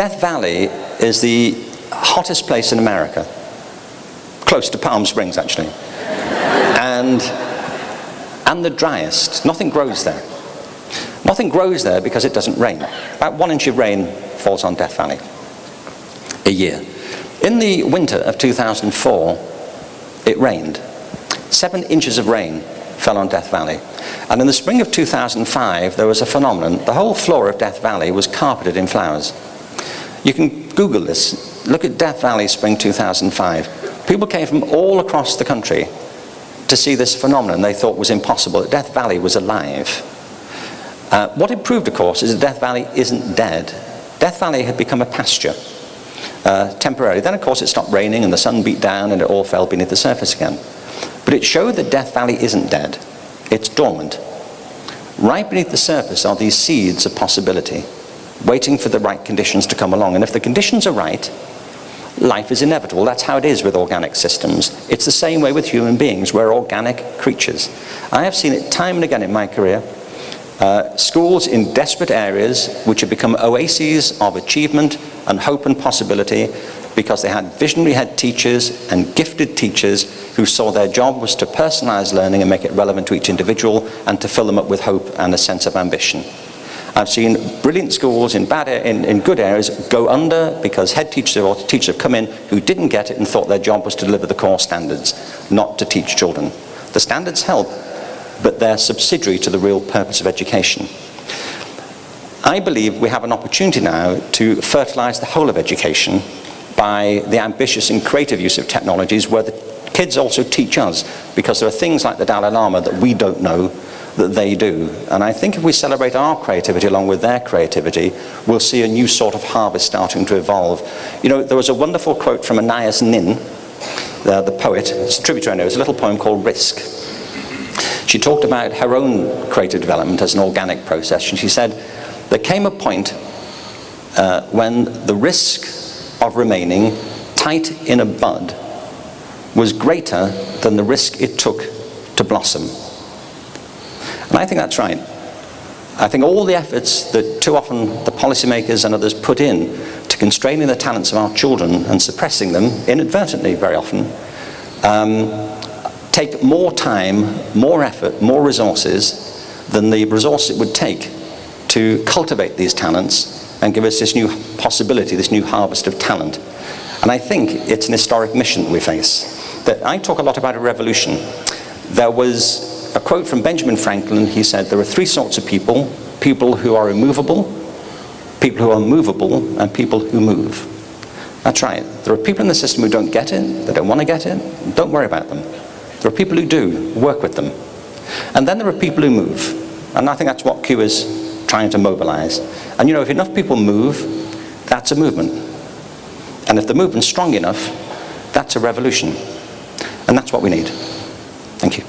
Death Valley is the hottest place in America, close to Palm Springs actually, and the driest. Nothing grows there. Nothing grows there because it doesn't rain. About 1 inch of rain falls on Death Valley a year. In the winter of 2004, it rained. 7 inches of rain fell on Death Valley. And in the spring of 2005, there was a phenomenon. The whole floor of Death Valley was carpeted in flowers. You can Google this. Look at Death Valley spring 2005. People came from all across the country to see this phenomenon they thought was impossible. Death Valley was alive. What it proved, of course, is that Death Valley isn't dead. Death Valley had become a pasture, temporarily. Then, of course, it stopped raining and the sun beat down and it all fell beneath the surface again. But it showed that Death Valley isn't dead. It's dormant. Right beneath the surface are these seeds of possibility, waiting for the right conditions to come along. And if the conditions are right, life is inevitable. That's how it is with organic systems. It's the same way with human beings. We're organic creatures. I have seen it time and again in my career. Schools in desperate areas which have become oases of achievement and hope and possibility because they had visionary head teachers and gifted teachers who saw their job was to personalize learning and make it relevant to each individual and to fill them up with hope and a sense of ambition. I've seen brilliant schools in good areas go under because head teachers or teachers have come in who didn't get it and thought their job was to deliver the core standards, not to teach children. The standards help, but they're subsidiary to the real purpose of education. I believe we have an opportunity now to fertilize the whole of education by the ambitious and creative use of technologies where the kids also teach us, because there are things like the Dalai Lama that we don't know that they do. And I think if we celebrate our creativity along with their creativity, we'll see a new sort of harvest starting to evolve. You know, there was a wonderful quote from Anais Nin, the poet. It's a tributary I know. It's a little poem called Risk. She talked about her own creative development as an organic process, and she said, there came a point when the risk of remaining tight in a bud was greater than the risk it took to blossom. And I think that's right. I think all the efforts that too often the policymakers and others put in to constraining the talents of our children and suppressing them, inadvertently very often, take more time, more effort, more resources than the resource it would take to cultivate these talents and give us this new possibility, this new harvest of talent. And I think it's an historic mission that we face. That I talk a lot about a revolution. There was a quote from Benjamin Franklin. He said, there are three sorts of people: people who are immovable, people who are movable, and people who move. That's right. There are people in the system who don't get it, they don't want to get it. Don't worry about them. There are people who do. Work with them. And then there are people who move. And I think that's what Q is trying to mobilize. And you know, if enough people move, that's a movement. And if the movement's strong enough, that's a revolution. And that's what we need. Thank you.